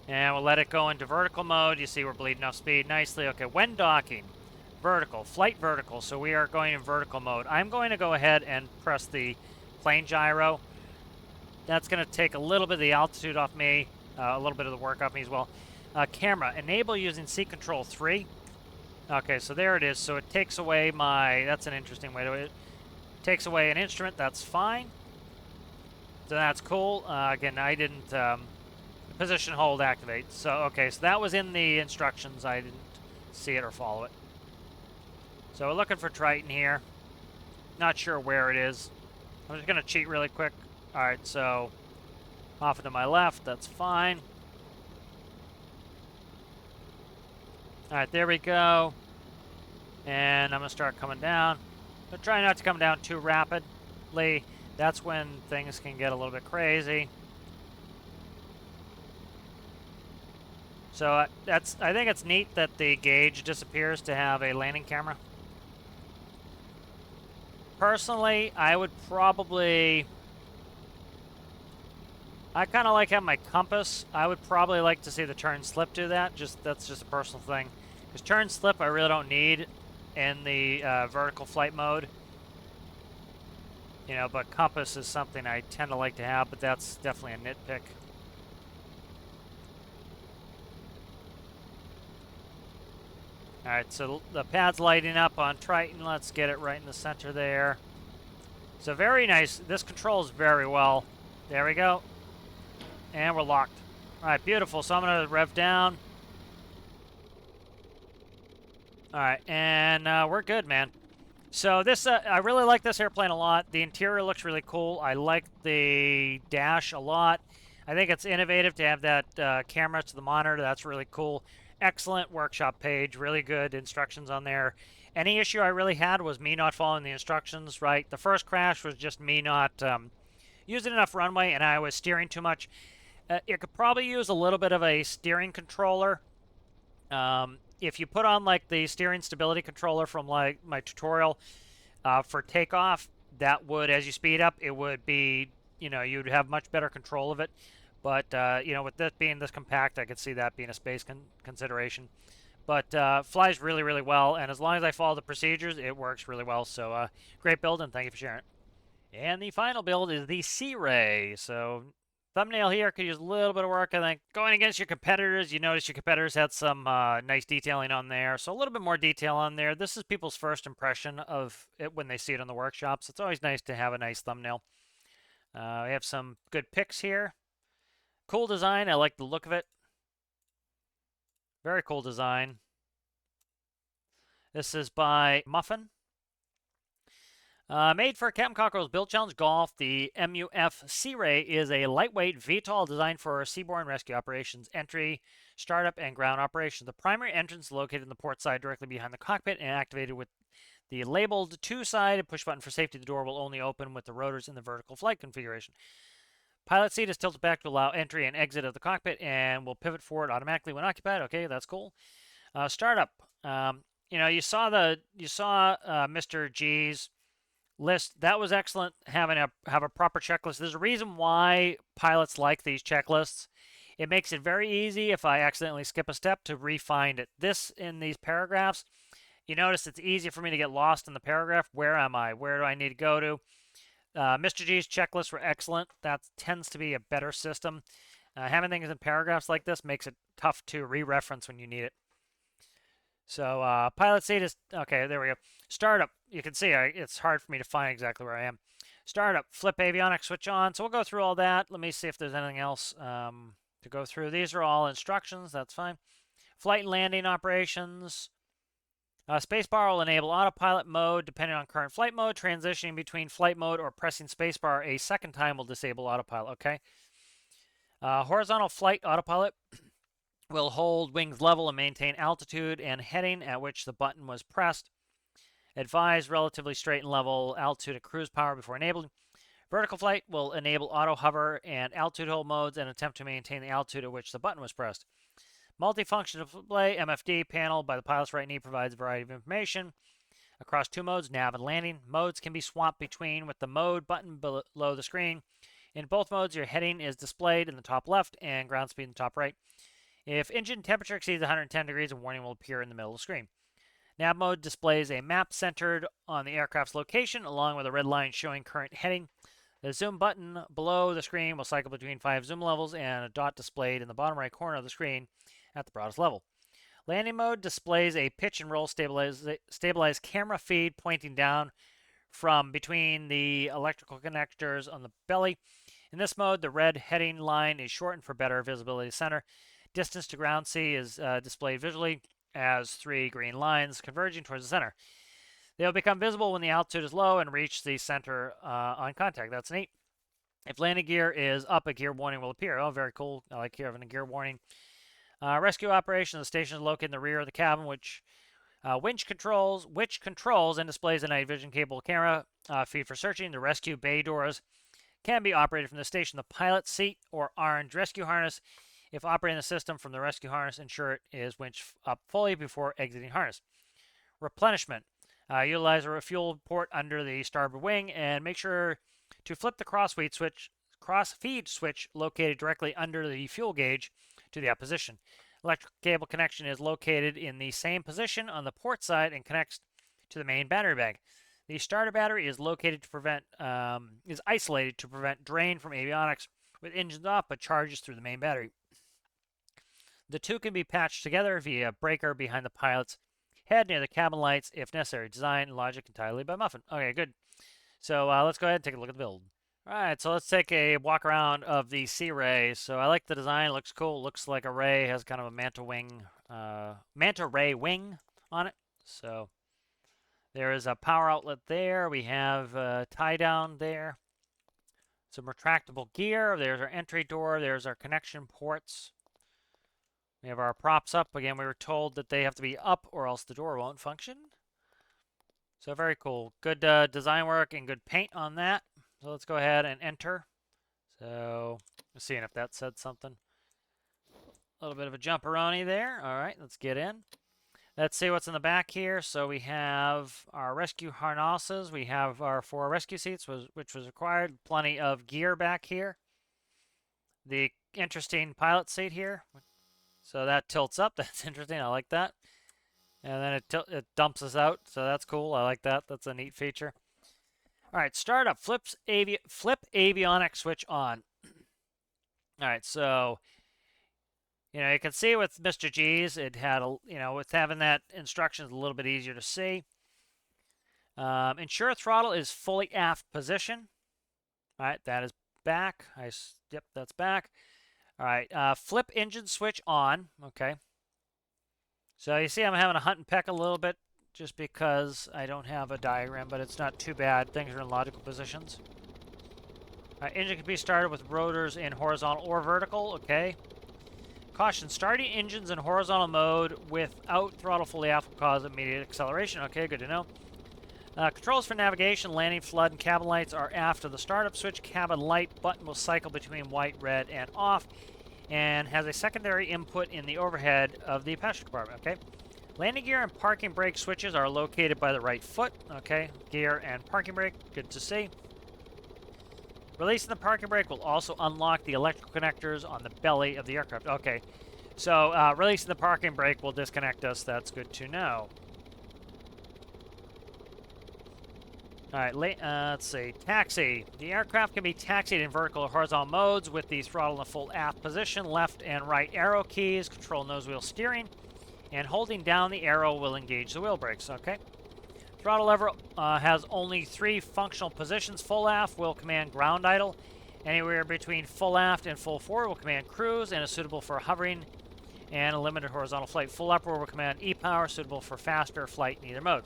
and we'll let it go into vertical mode. You see we're bleeding off speed nicely. Okay, when docking, vertical, flight vertical. So we are going in vertical mode. I'm going to go ahead and press the plane gyro. That's going to take a little bit of the altitude off me, a little bit of the work off me as well. Camera, enable using seat control 3. Okay, so there it is. So it takes away my... That's an interesting way to... It takes away an instrument. That's fine. So that's cool. Again, I didn't... position hold activate. So, okay, so that was in the instructions. I didn't see it or follow it. So we're looking for Triton here. Not sure where it is. I'm just going to cheat really quick. All right, so off and to my left. That's fine. All right, there we go. And I'm going to start coming down. But try not to come down too rapidly. That's when things can get a little bit crazy. So I think it's neat that the gauge disappears to have a landing camera. Personally, I would probably... I kind of like having my compass. I would probably like to see the turn slip do that. That's just a personal thing. Because turn slip I really don't need in the vertical flight mode. You know, but compass is something I tend to like to have, but that's definitely a nitpick. Alright, so the pad's lighting up on Triton. Let's get it right in the center there. So very nice. This controls very well. There we go. And we're locked. Alright, beautiful. So I'm going to rev down. Alright, and we're good, man. So this, I really like this airplane a lot. The interior looks really cool. I like the dash a lot. I think it's innovative to have that camera to the monitor. That's really cool. Excellent workshop page. Really good instructions on there. Any issue I really had was me not following the instructions, right? The first crash was just me not using enough runway, and I was steering too much. It could probably use a little bit of a steering controller. If you put on like the steering stability controller from like my tutorial for takeoff, that would, as you speed up, it would be, you know, you'd have much better control of it. But, you know, with this being this compact, I could see that being a space consideration. But flies really, really well, and as long as I follow the procedures, it works really well. So great build, and thank you for sharing it. And the final build is the Searay. So thumbnail here could use a little bit of work, I think. Going against your competitors, you notice your competitors had some nice detailing on there. So a little bit more detail on there. This is people's first impression of it when they see it in the workshops. It's always nice to have a nice thumbnail. We have some good picks here. Cool design. I like the look of it. Very cool design. This is by Muffin. Made for Captain Cockerell's Build Challenge Golf, the MUF Searay is a lightweight VTOL designed for seaborne rescue operations, entry, startup, and ground operations. The primary entrance is located in the port side directly behind the cockpit and activated with the labeled two-sided push button for safety. The door will only open with the rotors in the vertical flight configuration. Pilot seat is tilted back to allow entry and exit of the cockpit and will pivot forward automatically when occupied. Okay, that's cool. Startup. You know, you saw Mr.G's list. That was excellent. Have a proper checklist. There's a reason why pilots like these checklists. It makes it very easy if I accidentally skip a step to re-find it. This in these paragraphs, you notice it's easy for me to get lost in the paragraph. Where am I? Where do I need to go to? Mr.G's checklists were excellent. That tends to be a better system. Having things in paragraphs like this makes it tough to re-reference when you need it. So pilot seat is, okay, there we go. Startup, you can see it's hard for me to find exactly where I am. Startup, flip avionics switch on. So we'll go through all that. Let me see if there's anything else to go through. These are all instructions. That's fine. Flight and landing operations. Spacebar will enable autopilot mode depending on current flight mode. Transitioning between flight mode or pressing spacebar a second time will disable autopilot. Okay. Horizontal flight autopilot will hold wings level and maintain altitude and heading at which the button was pressed. Advise relatively straight and level altitude at cruise power before enabling. Vertical flight will enable auto hover and altitude hold modes and attempt to maintain the altitude at which the button was pressed. Multifunction display MFD panel by the pilot's right knee provides a variety of information across two modes, nav and landing. Modes can be swapped between with the mode button below the screen. In both modes, your heading is displayed in the top left and ground speed in the top right. If engine temperature exceeds 110 degrees, a warning will appear in the middle of the screen. Nav mode displays a map centered on the aircraft's location, along with a red line showing current heading. The zoom button below the screen will cycle between 5 zoom levels and a dot displayed in the bottom right corner of the screen at the broadest level. Landing mode displays a pitch and roll stabilized camera feed pointing down from between the electrical connectors on the belly. In this mode, the red heading line is shortened for better visibility center. Distance to ground sea is displayed visually as 3 green lines converging towards the center. They will become visible when the altitude is low and reach the center on contact. That's neat. If landing gear is up, a gear warning will appear. Oh, very cool. I like having a gear warning. Rescue operation. The station is located in the rear of the cabin, which controls and displays a night vision capable camera feed for searching. The rescue bay doors can be operated from the station. The pilot seat or orange rescue harness. If operating the system from the rescue harness, ensure it is winched up fully before exiting harness. Replenishment. Utilize a fuel port under the starboard wing and make sure to flip the cross-feed switch located directly under the fuel gauge to the up position. Electrical cable connection is located in the same position on the port side and connects to the main battery bag. The starter battery is isolated to prevent drain from avionics with engines off, but charges through the main battery. The two can be patched together via a breaker behind the pilot's head near the cabin lights if necessary. Design and logic entirely by Muffin. Okay, good. So let's go ahead and take a look at the build. All right, so let's take a walk around of the Searay. So I like the design. It looks cool. It looks like a ray. It has kind of a manta ray wing on it. So there is a power outlet there. We have a tie down there. Some retractable gear. There's our entry door. There's our connection ports. We have our props up. Again, we were told that they have to be up or else the door won't function. So very cool. Good design work and good paint on that. So let's go ahead and enter. So let's see if that said something. A little bit of a jumperoni there. All right, let's get in. Let's see what's in the back here. So we have our rescue harnesses. We have our 4 rescue seats, which was required. Plenty of gear back here. The interesting pilot seat here. So that tilts up. That's interesting. I like that. And then it dumps us out. So that's cool. I like that. That's a neat feature. All right, startup. Flip avionics switch on. All right, so you can see with Mr.G's, it had with having that instructions a little bit easier to see. Ensure throttle is fully aft position. All right, that is back. Yep, that's back. All right, flip engine switch on. Okay. So you see I'm having a hunt and peck a little bit just because I don't have a diagram, but it's not too bad. Things are in logical positions. All right, engine can be started with rotors in horizontal or vertical. Okay. Caution, starting engines in horizontal mode without throttle fully aft will cause immediate acceleration. Okay, good to know. Controls for navigation, landing, flood, and cabin lights are aft of the startup switch. Cabin light button will cycle between white, red, and off, and has a secondary input in the overhead of the passenger compartment. Okay. Landing gear and parking brake switches are located by the right foot. Okay. Gear and parking brake. Good to see. Releasing the parking brake will also unlock the electrical connectors on the belly of the aircraft. Okay. So releasing the parking brake will disconnect us. That's good to know. All right, let's see. Taxi. The aircraft can be taxied in vertical or horizontal modes with the throttle in the full aft position. Left and right arrow keys control nose wheel steering, and holding down the arrow will engage the wheel brakes. Okay. Throttle lever has only 3 functional positions. Full aft will command ground idle. Anywhere between full aft and full forward will command cruise and is suitable for hovering and a limited horizontal flight. Full upward will command E-power, suitable for faster flight in either mode.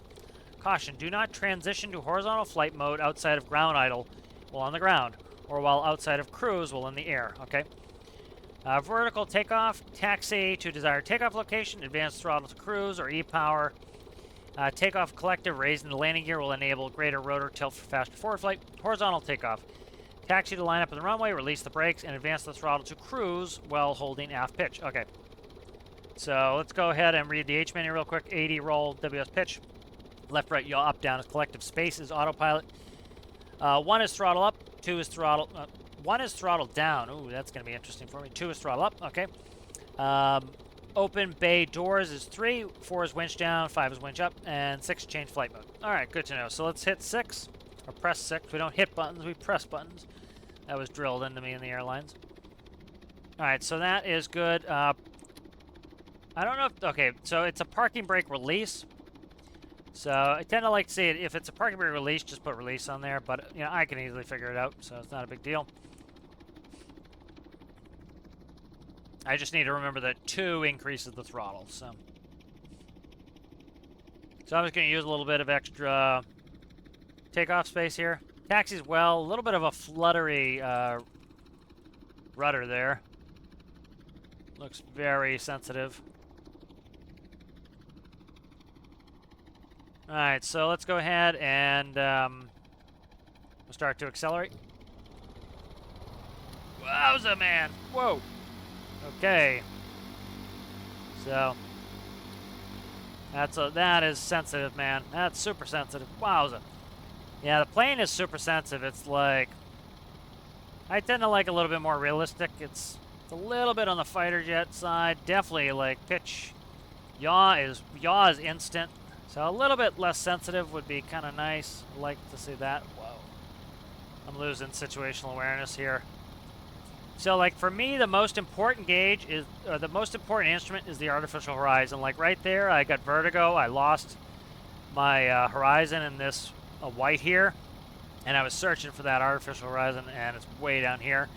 Caution, do not transition to horizontal flight mode outside of ground idle while on the ground, or while outside of cruise while in the air. Okay. Vertical takeoff, taxi to desired takeoff location, advanced throttle to cruise or E-power. Takeoff collective, raising the landing gear will enable greater rotor tilt for faster forward flight. Horizontal takeoff. Taxi to line up in the runway, release the brakes, and advance the throttle to cruise while holding aft pitch. Okay. So let's go ahead and read the H menu real quick. 80 roll, WS pitch. Left, right, yaw, up, down is collective. Space is autopilot. 1 is throttle up. 2 is throttle. 1 is throttle down. Ooh, that's going to be interesting for me. 2 is throttle up. Okay. Open bay doors is 3. 4 is winch down. 5 is winch up. And 6 change flight mode. All right, good to know. So let's hit 6. Or press 6. We don't hit buttons. We press buttons. That was drilled into me in the airlines. All right, so that is good. I don't know if, okay, so it's a parking brake release. So I tend to like to see it, if it's a parking brake release, just put release on there, but you know, I can easily figure it out, so it's not a big deal. I just need to remember that 2 increases the throttle, so. So I'm just gonna use a little bit of extra takeoff space here. Taxi's well, a little bit of a fluttery rudder there. Looks very sensitive. Alright, so let's go ahead and we'll start to accelerate. Wowza, man! Whoa! Okay. So that is sensitive, man. That's super sensitive. Wowza. Yeah, the plane is super sensitive. It's like, I tend to like a little bit more realistic. It's a little bit on the fighter jet side. Definitely like pitch. Yaw is instant. So a little bit less sensitive would be kind of nice. I'd like to see that. Whoa. I'm losing situational awareness here. So like for me, the most important gauge is, or the most important instrument is the artificial horizon. Like right there, I got vertigo. I lost my horizon in this white here. And I was searching for that artificial horizon, and it's way down here.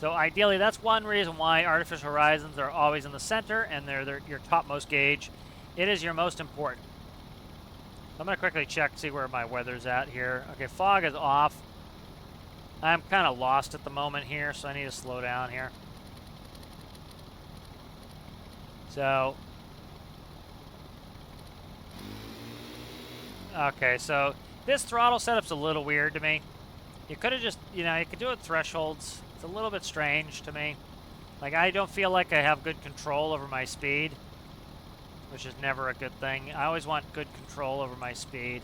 So ideally, that's one reason why artificial horizons are always in the center, and they're your topmost gauge. It is your most important. I'm going to quickly check, see where my weather's at here. Okay, fog is off. I'm kind of lost at the moment here, so I need to slow down here. So, okay, so this throttle setup's a little weird to me. You could have just, you know, you could do it thresholds. It's a little bit strange to me. Like, I don't feel like I have good control over my speed, which is never a good thing. I always want good control over my speed.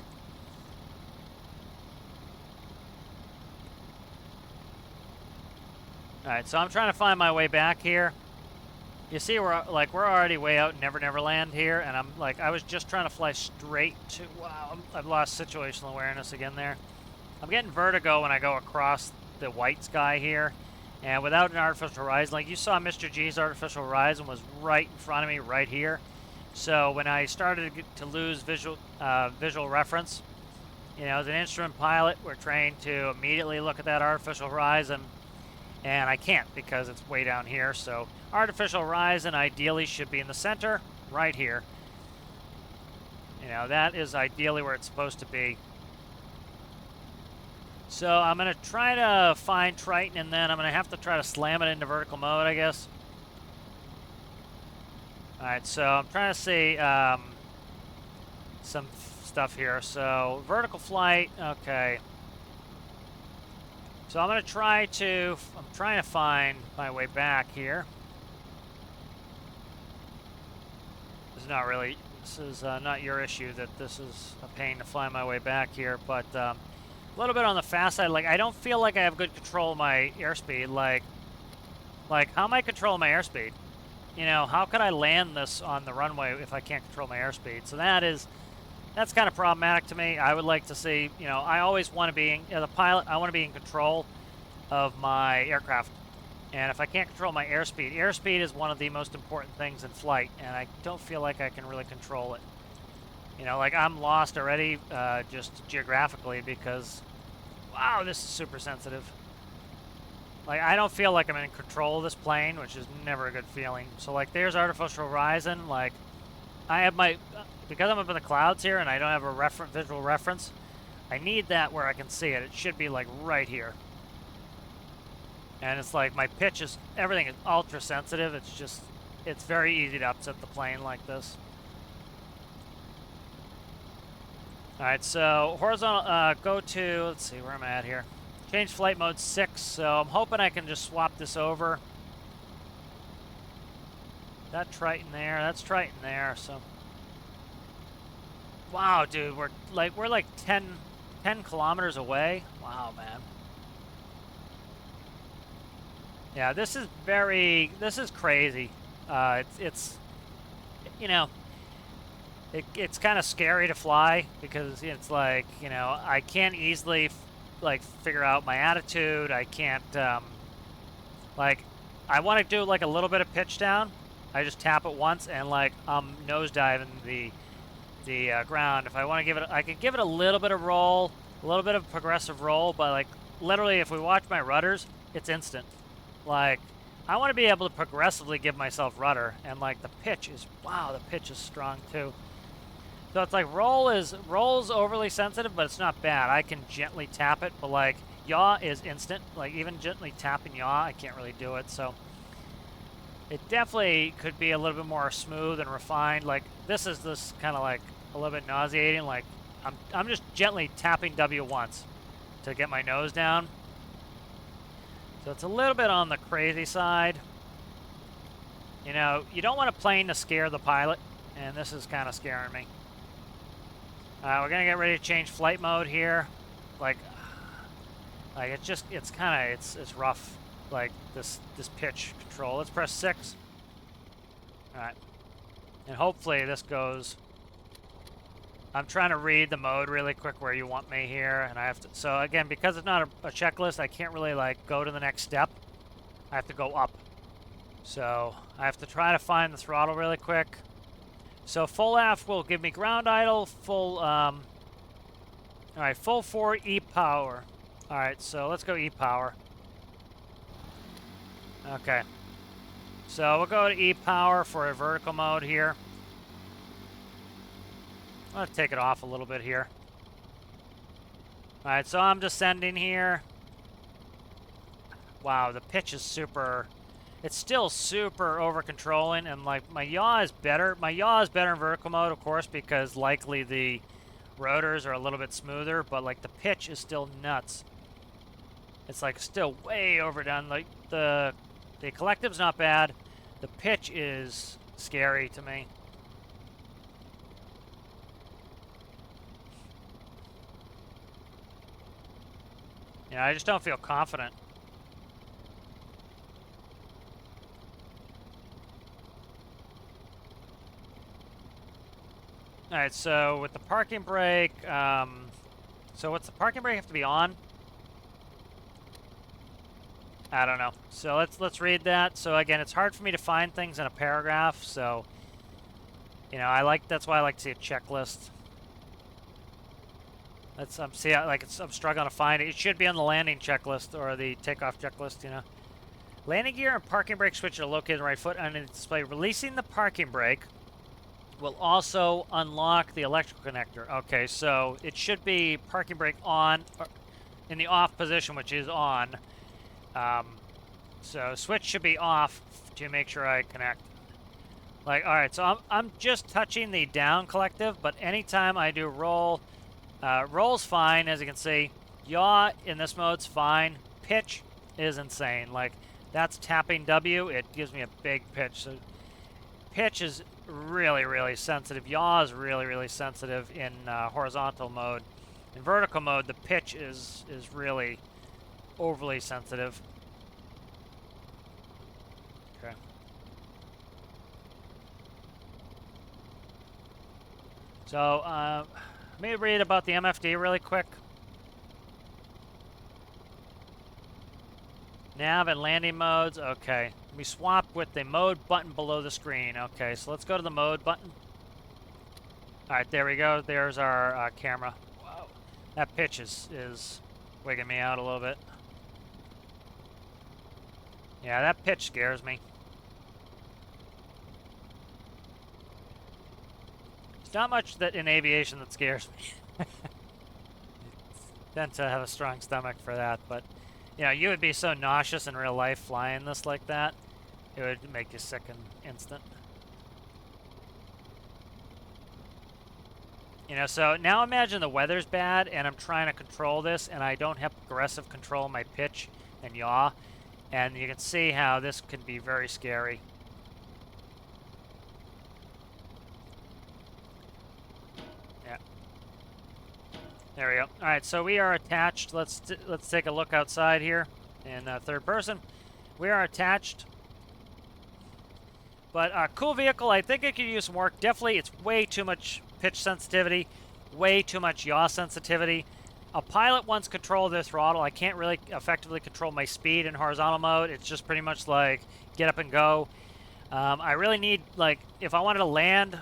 Alright, so I'm trying to find my way back here. You see, we're already way out in Never Never Land here, and I'm like, I was just trying to fly straight to, wow, I've lost situational awareness again there. I'm getting vertigo when I go across the white sky here, and without an artificial horizon, like you saw Mr.G's artificial horizon was right in front of me, right here. So when I started to lose visual reference, you know, as an instrument pilot, we're trained to immediately look at that artificial horizon, and I can't because it's way down here. So artificial horizon ideally should be in the center, right here. You know, that is ideally where it's supposed to be. So I'm going to try to find Triton, and then I'm going to have to try to slam it into vertical mode, I guess. Alright, so I'm trying to see some stuff here. So vertical flight, okay. So I'm trying to find my way back here. This is not your issue that this is a pain to find my way back here, but a little bit on the fast side. Like, I don't feel like I have good control of my airspeed. Like how am I controlling my airspeed? You know, how could I land this on the runway if I can't control my airspeed? So that's kind of problematic to me. I would like to see, you know, I always want to be, as a pilot, I want to be in control of my aircraft. And if I can't control my airspeed is one of the most important things in flight, and I don't feel like I can really control it. You know, like I'm lost already just geographically because, wow, this is super sensitive. Like, I don't feel like I'm in control of this plane, which is never a good feeling. So, like, there's artificial horizon. Like, I have my, because I'm up in the clouds here and I don't have a visual reference, I need that where I can see it. It should be, like, right here. And it's like my pitch is, everything is ultra sensitive. It's just, it's very easy to upset the plane like this. Alright, so horizontal, go to, let's see, where am I at here? Change flight mode 6, so I'm hoping I can just swap this over. That Triton there, that's Triton there, so. Wow, dude, we're like 10 kilometers away. Wow, man. Yeah, this is crazy. It's you know, it's kind of scary to fly because it's like, you know, I can't easily like figure out my attitude. I can't like, I want to do like a little bit of pitch down, I just tap it once and like I'm nosediving the ground. If I want to give it, I could give it a little bit of roll, a little bit of progressive roll, but like literally if we watch my rudders, it's instant. Like I want to be able to progressively give myself rudder, and like the pitch is, wow, the pitch is strong too. So it's like roll's overly sensitive, but it's not bad. I can gently tap it, but like yaw is instant. Like even gently tapping yaw, I can't really do it. So it definitely could be a little bit more smooth and refined. Like this is this kind of like a little bit nauseating. Like I'm just gently tapping W once to get my nose down. So it's a little bit on the crazy side. You know, you don't want a plane to scare the pilot, and this is kind of scaring me. We're gonna get ready to change flight mode here. Like it's kind of it's rough. Like this pitch control. Let's press 6. All right, and hopefully this goes. I'm trying to read the mode really quick where you want me here, and I have to. So again, because it's not a checklist, I can't really like go to the next step. I have to go up. So I have to try to find the throttle really quick. So full aft will give me ground idle. Full. All right, full 4 E power. All right, so let's go E power. Okay. So we'll go to E power for a vertical mode here. I'll take it off a little bit here. All right, so I'm descending here. Wow, the pitch is super. It's still super over controlling, and like my yaw is better. My yaw is better in vertical mode, of course, because likely the rotors are a little bit smoother, but like the pitch is still nuts. It's like still way overdone. Like the collective's not bad. The pitch is scary to me. Yeah, I just don't feel confident. All right, so with the parking brake, so what's the parking brake have to be on? I don't know. So let's read that. So again, it's hard for me to find things in a paragraph. So, you know, that's why I like to see a checklist. I'm struggling to find it. It should be on the landing checklist or the takeoff checklist, you know. Landing gear and parking brake switch are located on the right foot on the display. Releasing the parking brake will also unlock the electrical connector. Okay, so it should be parking brake on in the off position, which is on. So switch should be off to make sure I connect. Like, all right, so I'm just touching the down collective, but anytime I do roll, roll's fine, as you can see. Yaw in this mode's fine. Pitch is insane. Like, that's tapping W. It gives me a big pitch. So pitch is really, really sensitive. Yaw is really, really sensitive in horizontal mode. In vertical mode, the pitch is really overly sensitive. Okay. So, let me read about the MFD really quick. Nav and landing modes. Okay. We swap with the mode button below the screen. Okay, so let's go to the mode button. All right, there we go. There's our camera. Wow. That pitch is wigging me out a little bit. Yeah, that pitch scares me. There's not much that in aviation that scares me. Tend to have a strong stomach for that, but you know, you would be so nauseous in real life flying this like that. It would make you sick in an instant. You know, so now imagine the weather's bad and I'm trying to control this and I don't have progressive control of my pitch and yaw. And you can see how this can be very scary. Yeah. There we go. All right, so we are attached. Let's take a look outside here in third person. We are attached. But cool vehicle. I think it could use some work. Definitely, it's way too much pitch sensitivity, way too much yaw sensitivity. A pilot wants control of their throttle. I can't really effectively control my speed in horizontal mode. It's just pretty much like get up and go. I really need, like, if I wanted to land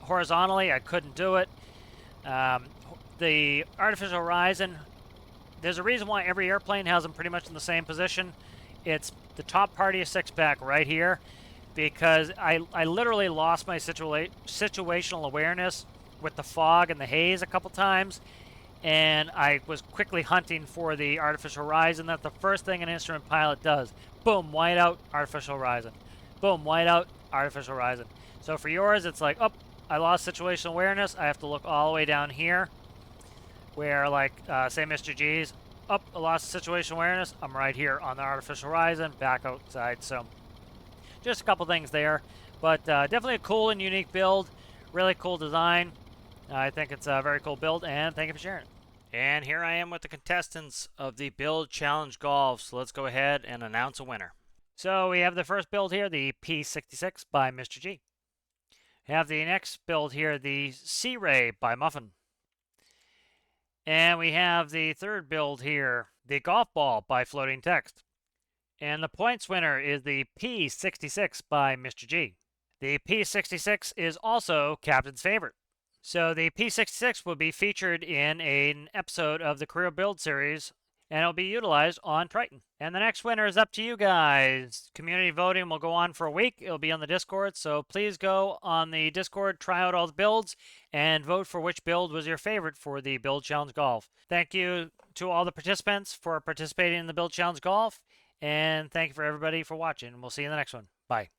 horizontally, I couldn't do it. The artificial horizon, there's a reason why every airplane has them pretty much in the same position. It's the top part of your six-pack right here, because I literally lost my situational awareness with the fog and the haze a couple times, and I was quickly hunting for the artificial horizon. That's the first thing an instrument pilot does. Boom, whiteout, artificial horizon. Boom, whiteout, artificial horizon. So for yours, it's like, oh, I lost situational awareness. I have to look all the way down here, where, like, say Mr.G's, up, I lost situational awareness. I'm right here on the artificial horizon, back outside. So just a couple things there, but definitely a cool and unique build. Really cool design. I think it's a very cool build, and thank you for sharing it. And here I am with the contestants of the Build Challenge Golf. So let's go ahead and announce a winner. So we have the first build here, the P66 by Mr.G. We have the next build here, the Searay by Muffin. And we have the third build here, the Golf Ball by Floating Text. And the points winner is the P66 by Mr.G. The P66 is also Captain's favorite. So the P66 will be featured in an episode of the Career Build series, and it'll be utilized on Triton. And the next winner is up to you guys. Community voting will go on for a week. It'll be on the Discord, so please go on the Discord, try out all the builds, and vote for which build was your favorite for the Build Challenge Golf. Thank you to all the participants for participating in the Build Challenge Golf, and thank you for everybody for watching. We'll see you in the next one. Bye.